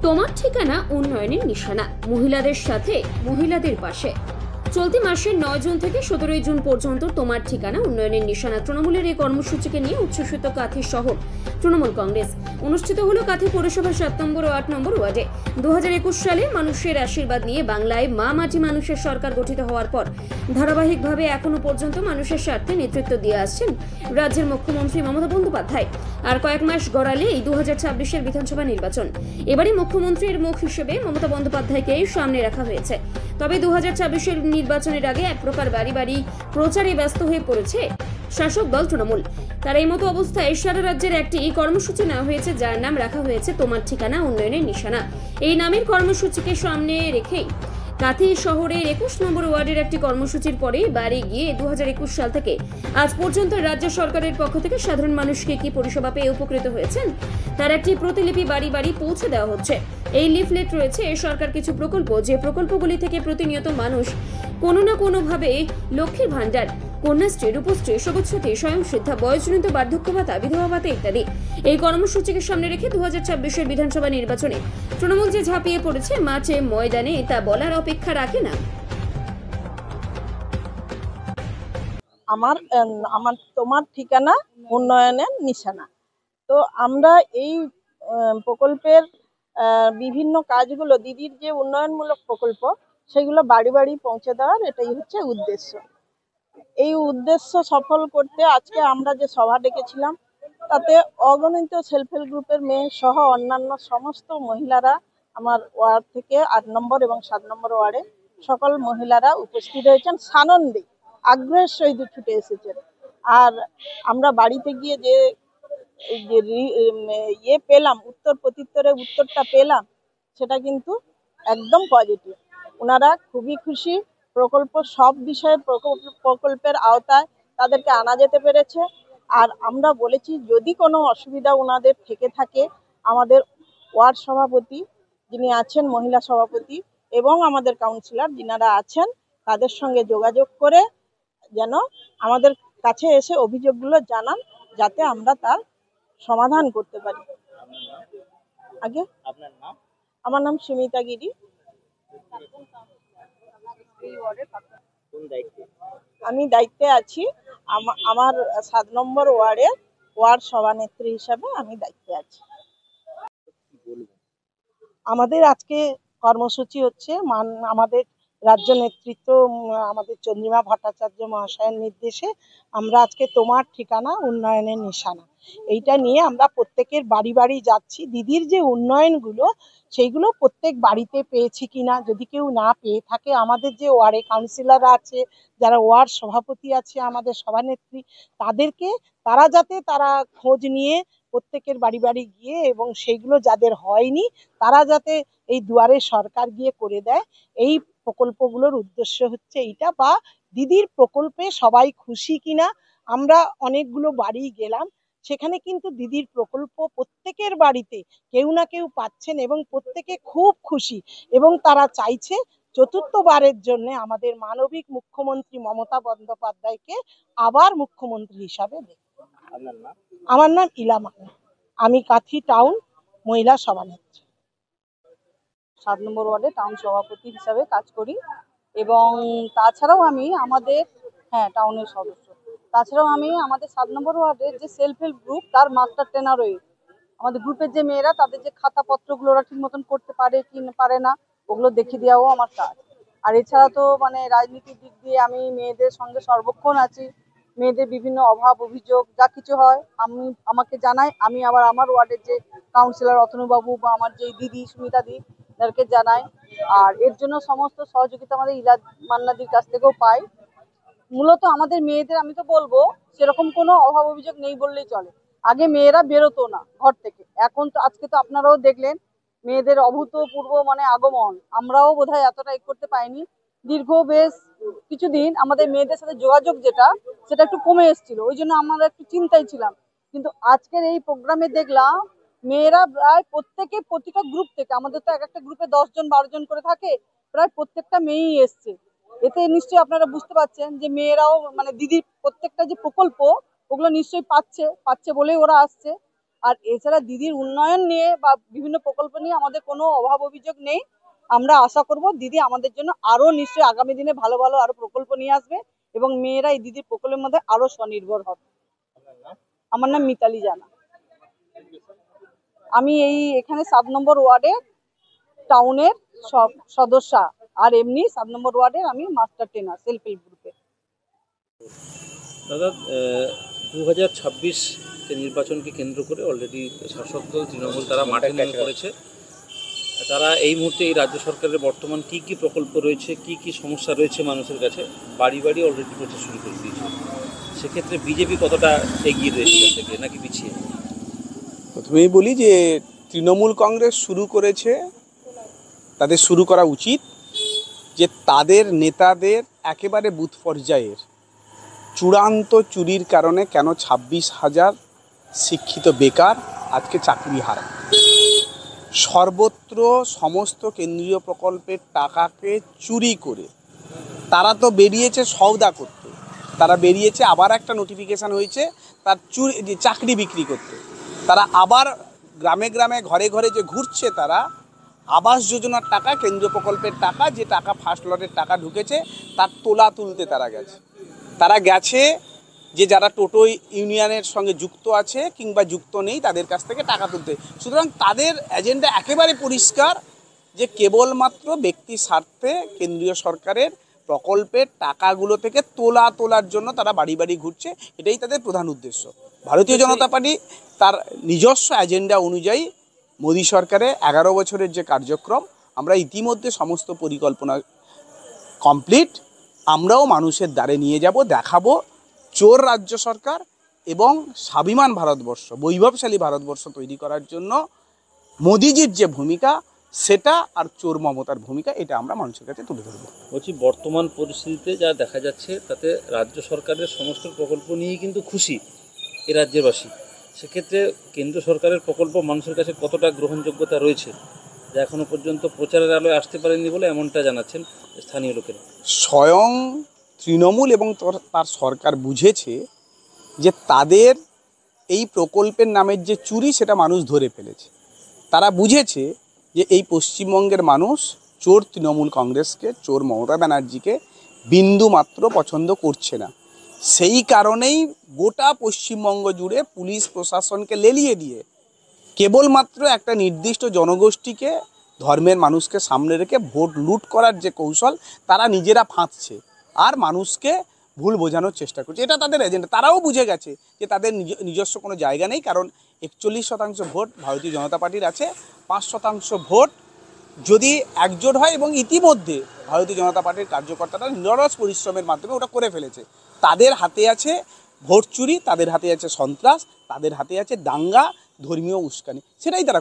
তোমার ঠিকানা উন্নয়নের নিশানা, মহিলাদের সাথে মহিলাদের পাশে। চলতি মাসের 9 জুন থেকে 17 জুন পর্যন্ত তোমার ঠিকানা উন্নয়নের নিশানা তৃণমূলের এই কর্মসূচিকে নিয়ে উচ্ছ্বসিত কাঁথি শহর তৃণমূল কংগ্রেস। অনুষ্ঠিত হলো কাঁথি পৌরসভার 7 নম্বর ও 8 নম্বর ওয়ার্ডে। 2021 সালে মানুষের আশীর্বাদ নিয়ে বাংলায় মা মাটি মানুষের সরকার গঠিত হওয়ার পর ধারাবাহিকভাবে এখনো পর্যন্ত মানুষের স্বার্থে নেতৃত্ব দিয়ে আসছেন রাজ্যের মুখ্যমন্ত্রী মমতা বন্দ্যোপাধ্যায়। আর কয়েক মাস গড়ালে এই 2026-এর বিধানসভা নির্বাচন। এবারে মুখ্যমন্ত্রীর মুখ হিসেবে মমতা বন্দ্যোপাধ্যায়কেই সামনে রাখা হয়েছে। তবে 2026-এর নির্বাচনের আগে এক প্রকার বাড়ি বাড়ি প্রচারে ব্যস্ত হয়ে পড়েছে শাসক দল তৃণমূল। তার এই মতো অবস্থায় সারা রাজ্যের একটি কর্মসূচি নেওয়া হয়েছে, যার নাম রাখা হয়েছে তোমার ঠিকানা উন্নয়নের নিশানা। এই নামের কর্মসূচিকে সামনে রেখেই কাঁথি শহরের 21 নম্বর ওয়ার্ডের একটি কর্মসূচির পরে বাড়ি গিয়ে 2021 সাল থেকে আজ পর্যন্ত রাজ্য সরকারের পক্ষ থেকে সাধারণ মানুষকে কি পরিষেবা পেয়ে উপকৃত হয়েছেন তার একটি প্রতিলিপি বাড়ি বাড়ি পৌঁছে দেওয়া হচ্ছে। এই লিফলেট রয়েছে সরকার কিছু প্রকল্প, যে প্রকল্পগুলি থেকে প্রতিনিয়ত মানুষ কোনো না কোনোভাবে লক্ষ্মীর ভান্ডার, কন্যাশ্রী, রূপশ্রী, সবুজসাথী, স্বয়ংসিদ্ধা, বয়সজনিত বার্ধক্য ভাতা, বিধবা ভাতা ইত্যাদি। এই কর্মসূচিকে সামনে রেখে 2026-এর বিধানসভা নির্বাচনে তৃণমূল যে ঝাঁপিয়ে পড়েছে মাঠে ময়দানে, তা বলার অপেক্ষা রাখে না। আমার তোমার ঠিকানা উন্নয়নের নিশানা। তো আমরা এই প্রকল্পের বিভিন্ন কাজগুলো, দিদির যে উন্নয়নমূলক প্রকল্প, সেগুলো বাড়ি বাড়ি পৌঁছে দেওয়ার এটাই হচ্ছে উদ্দেশ্য। এই উদ্দেশ্য সফল করতে আজকে আমরা যে সভা ডেকেছিলাম, তাতে অগণিত সেলফ হেল্প গ্রুপের মেয়ে সহ অন্যান্য সমস্ত মহিলারা, আমার ওয়ার্ড থেকে 8 নম্বর এবং 7 নম্বর ওয়ার্ডে সকল মহিলারা উপস্থিত হয়েছেন, সানন্দে আগ্রহের সহিত ছুটে এসেছেন। আর আমরা বাড়িতে গিয়ে যে পেলাম, উত্তর প্রত্যুত্তরে উত্তরটা পেলাম, সেটা কিন্তু একদম পজিটিভ। ওনারা খুবই খুশি। প্রকল্প সব বিষয়ের প্রকল্পের আওতায় তাদেরকে আনা যেতে পেরেছে। আর আমরা বলেছি, যদি কোনো অসুবিধা ওনাদের থেকে থাকে, আমাদের ওয়ার্ড সভাপতি যিনি আছেন, মহিলা সভাপতি এবং আমাদের কাউন্সিলর যিনারা আছেন, তাদের সঙ্গে যোগাযোগ করে যেন আমাদের কাছে এসে অভিযোগগুলো জানান, যাতে আমরা তার সমাধান করতে পারি। আগে আমার নাম সুমিতা গিরি। আমি দায়িত্বে আছি। আমার 7 নম্বর ওয়ার্ডের ওয়ার্ড সভানেত্রী হিসাবে আমি দায়িত্বে আছি। আমাদের আজকে কর্মসূচি হচ্ছে আমাদের রাজ্য নেতৃত্ব, আমাদের চন্দ্রিমা ভট্টাচার্য মহাশয়ের নির্দেশে আমরা আজকে তোমার ঠিকানা উন্নয়নের নিশানা, এইটা নিয়ে আমরা প্রত্যেকের বাড়ি বাড়ি যাচ্ছি। দিদির যে উন্নয়নগুলো, সেইগুলো প্রত্যেক বাড়িতে পেয়েছি কিনা, যদি কেউ না পেয়ে থাকে, আমাদের যে ওয়ার্ডে কাউন্সিলররা আছে, যারা ওয়ার্ড সভাপতি আছে, আমাদের সভানেত্রী, তারা যাতে খোঁজ নিয়ে প্রত্যেকের বাড়ি বাড়ি গিয়ে, এবং সেইগুলো যাদের হয়নি তারা যাতে এই দুয়ারে সরকার গিয়ে করে দেয়। এই প্রকল্পগুলোর উদ্দেশ্য হচ্ছে এইটা, বা দিদির প্রকল্পে সবাই খুশি কিনা। আমরা অনেকগুলো বাড়ি গেলাম, সেখানে কিন্তু দিদির প্রকল্প প্রত্যেকের বাড়িতে কেউ না কেউ পাচ্ছেন এবং প্রত্যেকে খুব খুশি, এবং তারা চাইছে চতুর্থবারের জন্য আমাদের মানবিক মুখ্যমন্ত্রী মমতা বন্দ্যোপাধ্যায়কে আবার মুখ্যমন্ত্রী হিসাবে দেখতে। আমার নাম ইলামা, আমি কাঁথি টাউন মহিলা সভানেত্রী, 7 নম্বর ওয়ার্ডে টাউন সভাপতি হিসাবে কাজ করি। এবং তাছাড়াও আমি আমাদের টাউনের সদস্য। তাছাড়াও আমি আমাদের 7 নম্বর ওয়ার্ডের যে সেলফ হেল্প গ্রুপ, তার মাস্টার ট্রেনার রয়েছে। আমাদের গ্রুপের যে মেয়েরা, তাদের যে খাতাপত্রগুলো ওরা ঠিক মতন করতে পারে কি পারে না, ওগুলো দেখে দেওয়াও আমার কাজ। আর এছাড়া তো রাজনীতির দিক দিয়ে আমি মেয়েদের সঙ্গে সর্বক্ষণ আছি। মেয়েদের বিভিন্ন অভাব অভিযোগ যা কিছু হয় আমাকে জানায়। আমি আবার আমার ওয়ার্ডের যে কাউন্সিলর অতনুবাবু বা আমার যে দিদি সুমিতা দি, তাদেরকে জানাই। আর এর জন্য সমস্ত সহযোগিতা আমাদের ইলাদ মান্নাদির কাছ থেকেও পাই। মূলত আমাদের মেয়েদের, আমি তো বলবো, সেরকম কোনো অভাব অভিযোগ নেই বললেই চলে। আগে মেয়েরা বেরোতো না ঘর থেকে, এখন তো আজকে তো আপনারাও দেখলেন মেয়েদের অভূতপূর্ব আগমন। আমরাও বোধহয় এতটা করতে পাইনি। দীর্ঘ বেশ কিছুদিন আমাদের মেয়েদের সাথে যোগাযোগ সেটা একটু কমে এসেছিল, ওই জন্য আমরা একটু চিন্তায় ছিলাম। কিন্তু আজকের এই প্রোগ্রামে দেখলাম মেয়েরা প্রায় প্রতিটা গ্রুপ থেকে, আমাদের তো এক একটা গ্রুপে 10 জন 12 জন করে থাকে, প্রায় প্রত্যেকটা মেয়েই এসছে। এতে নিশ্চয়ই আপনারা বুঝতে পারছেন যে মেয়েরাও দিদির প্রত্যেকটা যে প্রকল্প, ওগুলো নিশ্চয়ই পাচ্ছে বলেই ওরা আসছে। আর এছাড়া দিদির উন্নয়ন নিয়ে বা বিভিন্ন প্রকল্প নিয়ে আমাদের কোনো অভাব অভিযোগ নেই। আমরা আশা করব দিদি আমাদের জন্য আরো নিশ্চয়ই আগামী দিনে ভালো ভালো আরো প্রকল্প নিয়ে আসবে এবং মেয়েরা এই দিদির প্রকল্পের মধ্যে আরো স্বনির্ভর হবে। আমার নাম মিতালি জানা। আমি এখানে 7 নম্বর ওয়ার্ডের টাউনের সদস্যা, আর এমনি 7 নম্বর ওয়ার্ডের আমি মাস্টার ট্রেনার সেলফ হেল্প গ্রুপে। দাদা, 2026 নির্বাচনকে কেন্দ্র করে অলরেডি শাসক দল তৃণমূল তারা মাঠে নেমে পড়েছে। তারা এই মুহূর্তে এই রাজ্য সরকারের বর্তমান কি কি প্রকল্প রয়েছে, কি কি সমস্যা রয়েছে মানুষের কাছে বাড়ি বাড়ি অলরেডি প্রচার শুরু করে দিয়েছে। সেক্ষেত্রে বিজেপি কতটা এগিয়ে রয়েছে এর থেকে নাকি পিছিয়ে? প্রথমেই বলি যে তৃণমূল কংগ্রেস শুরু করেছে, তাদের শুরু করা উচিত যে তাদের নেতাদের একেবারে বুথ পর্যায়ের চূড়ান্ত চুরির কারণে কেন 26,000 শিক্ষিত বেকার আজকে চাকরি হারায়। সর্বত্র সমস্ত কেন্দ্রীয় প্রকল্পের টাকাকে চুরি করে তারা তো বেরিয়েছে সওদা করতে, তারা বেরিয়েছে আবার একটা নোটিফিকেশান হয়েছে তার চাকরি বিক্রি করতে। তারা আবার গ্রামে গ্রামে ঘরে ঘরে যে ঘুরছে, তারা আবাস যোজনার টাকা, কেন্দ্রীয় প্রকল্পের টাকা, যে টাকা ফার্স্ট লটের টাকা ঢুকেছে তার তোলা তুলতে তারা গেছে যে যারা টোটো ইউনিয়নের সঙ্গে যুক্ত আছে কিংবা যুক্ত নেই তাদের কাছ থেকে টাকা তুলতে। সুতরাং তাদের এজেন্ডা একেবারে পরিষ্কার যে কেবলমাত্র ব্যক্তি স্বার্থে কেন্দ্রীয় সরকারের প্রকল্পের টাকাগুলো থেকে তোলার জন্য তারা বাড়ি বাড়ি ঘুরছে, এটাই তাদের প্রধান উদ্দেশ্য। ভারতীয় জনতা পার্টি তার নিজস্ব এজেন্ডা অনুযায়ী মোদী সরকারের 11 বছরের যে কার্যক্রম, আমরা ইতিমধ্যে সমস্ত পরিকল্পনা কমপ্লিট। আমরাও মানুষের দ্বারে নিয়ে যাব, দেখাবো চোর রাজ্য সরকার এবং স্বাভিমান ভারতবর্ষ, বৈভবশালী ভারতবর্ষ তৈরি করার জন্য মোদিজির যে ভূমিকা সেটা আর চোর মমতার ভূমিকা, এটা আমরা মানুষের কাছে তুলে ধরবো। বলছি, বর্তমান পরিস্থিতিতে যা দেখা যাচ্ছে তাতে রাজ্য সরকারের সমস্ত প্রকল্প নিয়েই কিন্তু খুশি এ রাজ্যবাসী। সেক্ষেত্রে কেন্দ্র সরকারের প্রকল্প মানুষের কাছে কতটা গ্রহণযোগ্যতা রয়েছে, যা এখনো পর্যন্ত প্রচারের আলোয় আসতে পারেনি বলে এমনটা জানাচ্ছেন স্থানীয় লোকেরা। স্বয়ং তৃণমূল এবং তার সরকার বুঝেছে যে তাদের এই প্রকল্পের নামের যে চুরি সেটা মানুষ ধরে ফেলেছে। তারা বুঝেছে যে এই পশ্চিমবঙ্গের মানুষ চোর তৃণমূল কংগ্রেসকে, চোর মমতা ব্যানার্জিকে বিন্দু মাত্র পছন্দ করছে না। সেই কারণেই গোটা পশ্চিমবঙ্গ জুড়ে পুলিশ প্রশাসনকে লেলিয়ে দিয়ে কেবলমাত্র একটা নির্দিষ্ট জনগোষ্ঠীকে, ধর্মের মানুষকে সামনে রেখে ভোট লুট করার যে কৌশল তারা নিজেরা ফাঁদছে আর মানুষকে ভুল বোঝানোর চেষ্টা করছে। এটা তাদের এজেন্ডা। তারাও বুঝে গেছে যে তাদের নিজস্ব কোনো জায়গা নেই, কারণ 41% ভোট ভারতীয় জনতা পার্টির আছে, 5% ভোট যদি একজোট হয়, এবং ইতিমধ্যে ভারতীয় জনতা পার্টির কার্যকর্তারা নিরলস পরিশ্রমের মাধ্যমে ওটা করে ফেলেছে। তাদের হাতে আছে ভোট চুরি, তাদের হাতে আছে সন্ত্রাস, তাদের হাতে আছে দাঙ্গা, ধর্মীয় উস্কানি, সেটাই তারা